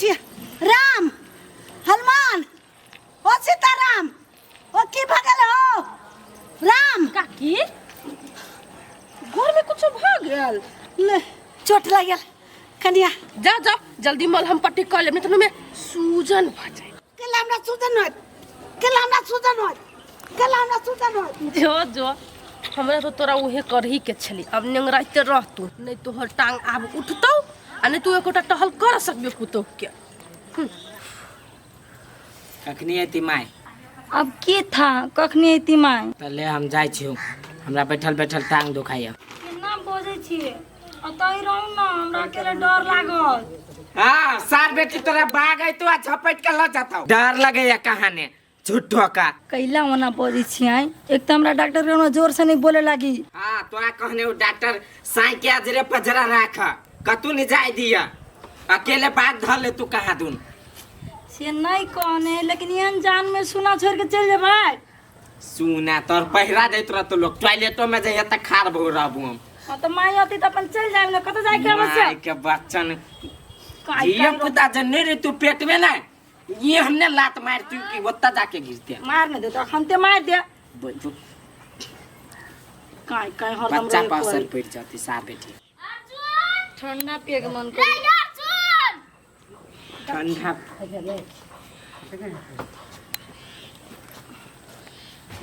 उठिए। राम हनुमान ओ सीताराम ओ की भगल हो राम काकी घर में कुछ भ गेल ले चोट लागल कनिया जा जा जल्दी मलहम पट्टी कर ले नहीं तो में सूजन भ जाए केला हमरा सूजन होत केला हमरा सूजन होत केला हमरा सूजन होत जो जो हमरा तो तोरा उहे करही के छली अब नेंगराइते रह तू नहीं तोहर टांग आब उठतौ आ नहीं तू एकोटा टहल कर सकबे पुतो के कखनी एती माय अब के था कखनी एती माय तले हम जाय छियो हमरा बैठल बैठल टांग दुखाइया केना बोझै छिए अतै रहू ना हमरा केले डर लागल हां सार बेटी तोरा बाग आई तो आ झपट के ल जाता डर लगैया कहाने झूठो का कैला ओना बोझै छिए एक त हमरा डॉक्टर के जोर से नहीं बोले लागी हां तोरा कहने वो डॉक्टर साई के अजरे पजरा राख कतू नहीं जाय दिया अकेले बाग धर ले तू कहां दून से नहीं कहने लेकिन एहन जान में सुना छोड़ के चल जेबै सुना तोर पहिरा दैत रह तो लोग टॉयलेटो में जाय त खार भो रहबू हम हां त माई आती त अपन चल जाए ना कत जाए के आवश्यक माय के बच्चन ये पुता जन्ने रे तू पेट में ना ये हमने लात मार तू की ओत्ता जाके गिर दे मार न दे तो खनते मार दे काय काय हरदम बच्चा पासर पड़ जाती सार बेटी ठंडा पिए के मन कर ठंडा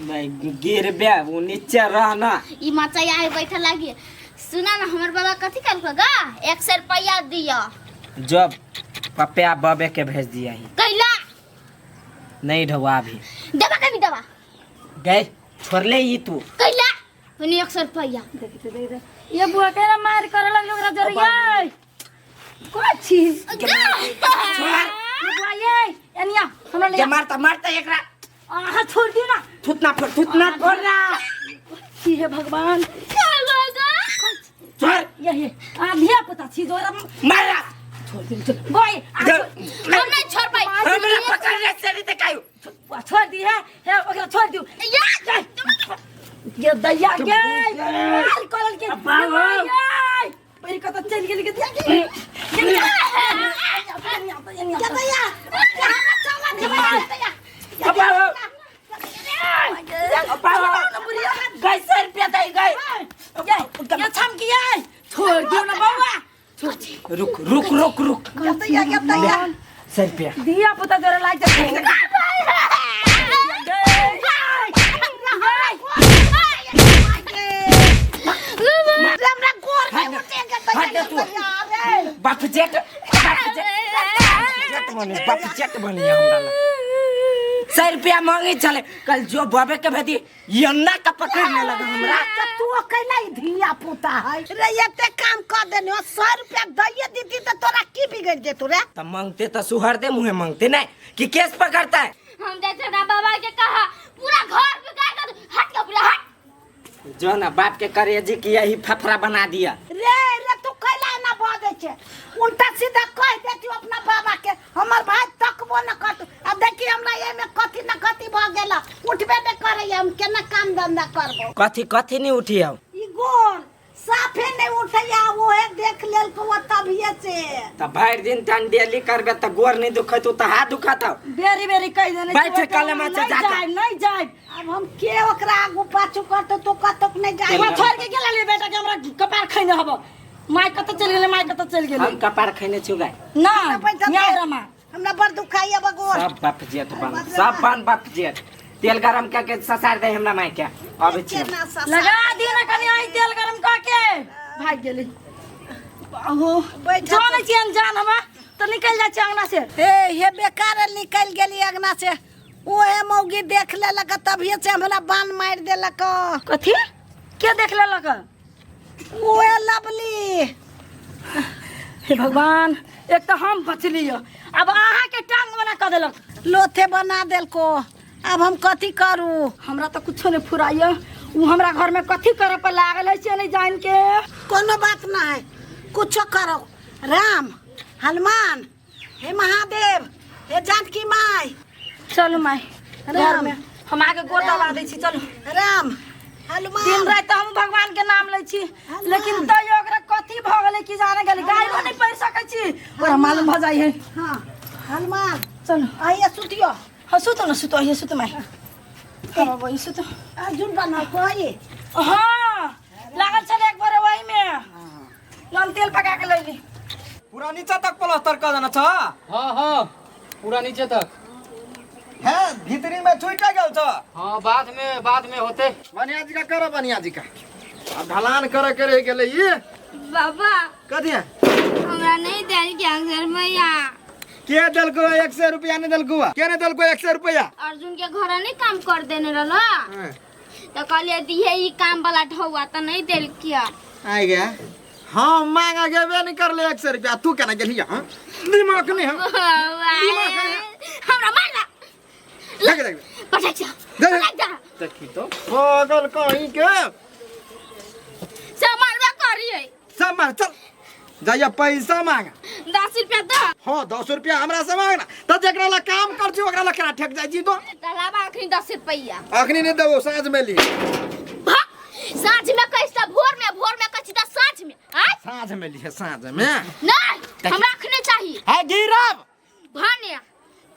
नहीं गिर बे वो नीचे रहना ई मचाई आए बैठे लागी सुना ना हमर बाबा कथी कहलको गा 100 रुपया दिया जब पप्पा बाबे के भेज दिया ही कैला नहीं ढवा भी देबा कभी देबा गए छोड़ ले ये तू कैला उन्हें 100 रुपया देखते दे ये बुआ के ना मार कर लग लोग जर ये कोई चीज छोड़ बुआ ये एनिया हमरा ले के मारता मारता एकरा आहा छोड़ दियो ना थुतना फोड़ रहा की है भगवान छोड़ ये आधिया पता छी जो मारा छोड़ दे गोई हम नहीं छोड़ पाई हमरा पकड़ ले से नहीं कायो छोड़ दी है ओकरा छोड़ दियो ये दैया के मार करल के पहले कत चल गेल के दिया के क्या भैया हमरा चला दे गए 100 रुपया दे गए ये छम किया छोड़ दियो ना बाबा रुक क्या 100 रुपया दिया पता जरा लाइट हमरा गोर में उठेगा बाप जेट बनी हमरा 100 रुपया मांगे चले कल जो बाबे के भेदी यन्ना का पकड़ने लगा हमरा तू कैला धिया पुता है रे एते काम कर देने 100 रुपया दइए दीदी तो तोरा की बिगड़ जे तोरे त मांगते त सुहर दे मुंह मांगते नहीं कि केस पकड़ता है हम जैसे ना बाबा के कहा पूरा घर बिगाड़ कर हट के पूरा हट जो ना बाप के करेजी की यही फफरा बना दिया रे तू कैला ना बोले छे उल्टा सीधा कह देती अपना बाबा के हमर भाई तकबो न कत अब देखी हमरा ये में कथि न कथि भ गेला उठबे न करे हम केना काम धंधा करबो कथी नहीं उठी हम ई गोर साफे नहीं उठैया वो है देख लेल को तभिए से त भर दिन तन डेली करबे त गोर नहीं दुखत त हाथ दुखत बेरी बेरी कह देने बैठ कलमा से जाता नहीं जाए अब हम के ओकरा आगू पाछू करतो तो कतक नहीं जाए हमरा छोड़ के गेला ले बेटा के हमरा कपार खैने हबो माय कत चल गेले माय कत चल गेले हम कपार खैने छुगाय ना न्याय रमा हमरा बड़ दुखाइया बगोर सब बाप जेठ बन सब बन बाप जेठ तेल गरम करके ससार दे हमरा माय के अब छी लगा दियो ना कनी आई तेल गरम क के भाग गेली ओहो जाने छियन जान हमा तो निकल जा अंगना से हे बेकार निकल गेली अंगना से ओहे मौगी देख लेलक तभिए से हमरा बान मार देलक कथी के देख लेलक ओहे लवली हे भगवान एक तो हम बचली अब आहा के टांग बना कर देलक लोथे बना देलको अब हम कथी करू हमरा तो कुछो नहीं फुराइया उ हमरा घर में कथी करे पर लागल है से नहीं जान के कोनो बात ना है कुछो करो राम हनुमान हे महादेव हे जानकी माई चलो माई घर में हम आगे गोड़ दबा दै छी चलो राम हनुमान दिन रात हम भगवान के नाम ले छी लेकिन तो ओकरा कथी भ गेलै कि जाने गेलै गाय को नहीं पैर सकै छी और मालूम भ जाई है। हाँ हनुमान चलो आइए सुतियो हाँ सुतो न सुतो ये सुतो मैं हाँ वही सुतो अर्जुन बना कोई हाँ लागल चले एक बार वही में लाल तेल पका के ले ली पूरा नीचे तक प्लास्टर कर देना छ। हाँ हाँ पूरा नीचे तक। है भीतरी में छूटा गेल छ। हाँ बाद में होते। बनिया जी का करो बनिया जी का। अब ढलान करे के रह गेलै ये बाबा कथी है हमरा नहीं देल के अक्षर मैया के दलको 100 रुपया नहीं दलको के नहीं दलको 100 रुपया अर्जुन के घर नहीं काम कर देने रहला तो कहलिए दिहे ई काम वाला ठौआ तो नहीं देल किया आई गया हाँ मांगा गेबे नहीं कर ले 100 रुपया तू केना गेलिया हां दिमाग नहीं है हमरा मारला देख देख पटक जा देखी तो पागल कहीं के सामान करिए सामान चल जाइए पैसा मांगा 10 रुपया दे हाँ 10 रुपया हमरा से मांगना तो जेकरा ला काम कर छी ओकरा ला केना ठेक जाई छी तो तलाबा अखनी 10 रुपया अखनी नहीं देबो साँझ में ली साँझ में कैसा भोर में कछि त साँझ में हां साँझ में ली है साँझ में नहीं हमरा अखने चाहिए है गिरब भाने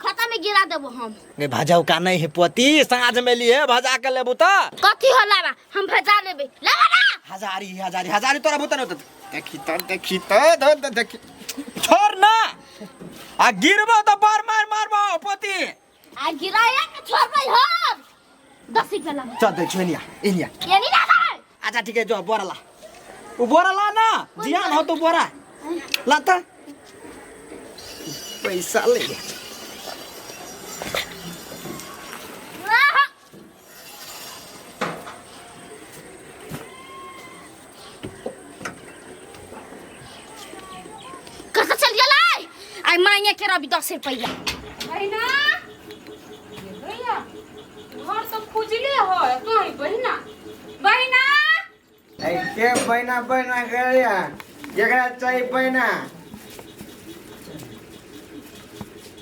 खाता में गिरा देबो हम नहीं भजाऊ का नहीं है पोती साँझ में लिए भजा के लेबू तो कथी होला बा हम भजा लेबे लेबा ना हजारी तोरा बुता न देखी तो देखी छोड़ ना आ गिरबो तो बार मारबो पोती आ गिराया के छोड़बै हम 10 रुपया ला चल देख इनिया ये नहीं ना अच्छा ठीक है जो बोरा ला वो बोरा ला ना जियान हो तो बोरा ला तो पैसा ले कैसा चल गेलै आई मांगे के रवि 10 रुपया बहिना भैया घर तो खुजले हो कहीं बहिना के बहना करिया जगह चाहिए बहना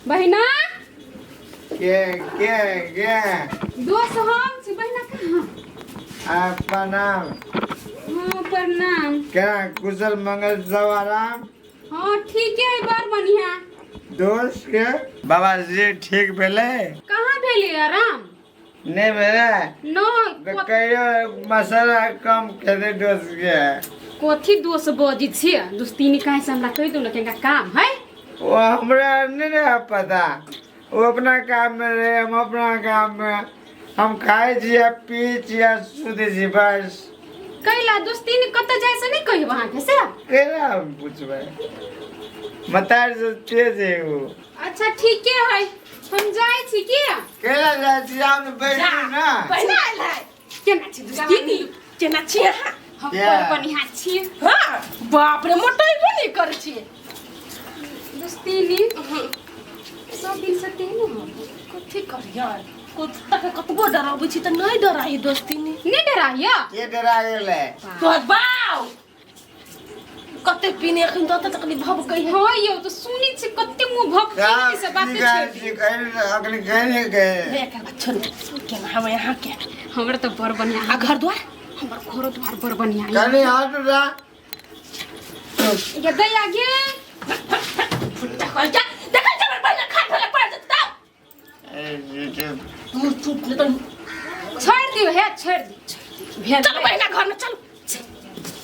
बहिना के दोस्त हम छी बहिना कहाँ आपका नाम हाँ प्रणाम क्या कुशल मंगल सवाराम हाँ ठीक है बार बढ़िया दोस्त के बाबा जी ठीक भेले कहाँ भेली आराम नहीं भेले नो तो कहियो मसाला कम खेदे दोस्त के कथी दोस्त बजी छियै दोस्तीनी काहे से हमरा कहि दो ना केगा काम है वो हमरा नहीं रहा पता वो अपना काम में रहे हम अपना काम में हम खाए छिया पी छिया सुते छी बस कैला दोस्तीनी कत जाय से नहीं कहि वहां के से केना हम पूछबे मतार से तेज है वो अच्छा ठीक है हम जाय छी की केला जाय छी हम बैठू ना बहिना आइल है केना छी दोस्तीनी केना छी हम क्या? बढ़िया छी हां बाप रे मोटई बनी कर छी दोस्तीनी सब दिन से तेने हम कथी करिया कतबो डराबै छी त नहीं डराई दोस्तीनी नहीं डराइया के डरा गेले तो बाऊ कते पीने एखन त तकलीफ भब कहि हां यो तो सुनी छी कते मुंह भब से बात छै अगले गए गए एकर बात छोड़ के ना हम यहाँ के हमरा तो बड़ बढ़िया आ घर द्वार हमर घर द्वार बड़ बढ़िया कनी हाथ उठा ये दया गे देखल जा हमर बहिन खा फले पड़ जता तू चुप ले तो छोड़ दियो है छोड़ दी चल बहिना घर में चल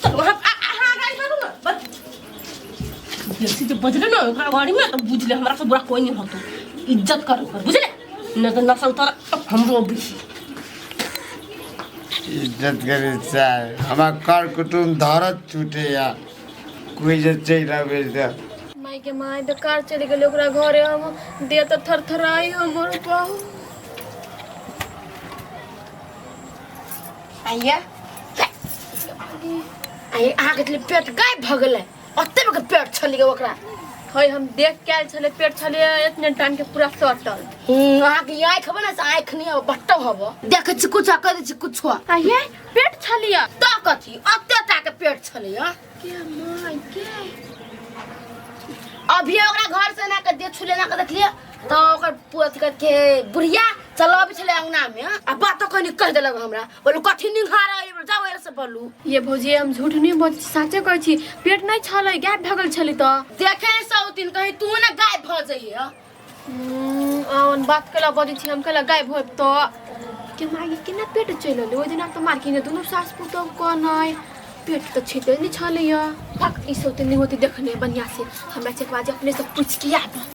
चल वहां आ गाड़ी मारू ना बस बेसी तो बजले ना ओकरा गाड़ी में तो बुझले हमरा से बुरा कोई नहीं होतो इज्जत करो कर बुझले न तो नसल उतर हमरो बेसी इज्जत करे चाहे हमार कर कुटुम धरत छूटे या कोई जे चल रहे दे माई के माई तो कार चली गेल ओकरा घरे हम दे तो थरथराई हमर पाहु आइया आई आगे ले पेट गाय भगले ओते में पेट छली गे ओकरा हई हम देख के आल छले पेट छले इतने टान के पूरा सटल आगे आंख बना से आंख नहीं बट्टो हबो देख छी कुछ कर छी कुछ आइया पेट छलिया त कथी ओते टा के पेट छलिया के माई के अभी ओकरा घर से ना के दे छुले ना के देख लिया तो ओकर पूरा के बुढ़िया चलो अभी चले अंगना में आ बात तो कहीं कह देलक हमरा बोलू कथी निघार जाओ एल से बोलू ये भौजी हम झूठ नहीं बोल साचे कहै छी पेट नहीं छलै गाय भगल छली तो देखे सौ दिन कहीं तू ना गाय भ जइए आवन बात कला बड़ी छी हम कला गाय भोब तो के मागे केना पेट चलल ओइ दिन तो मार किने दुनु सास पुतो कोन है पेट तो छिते नहीं छलै या फक ई सब तो नहीं होती देखने बढ़िया से हमरा से बाजे अपने से पूछ के आ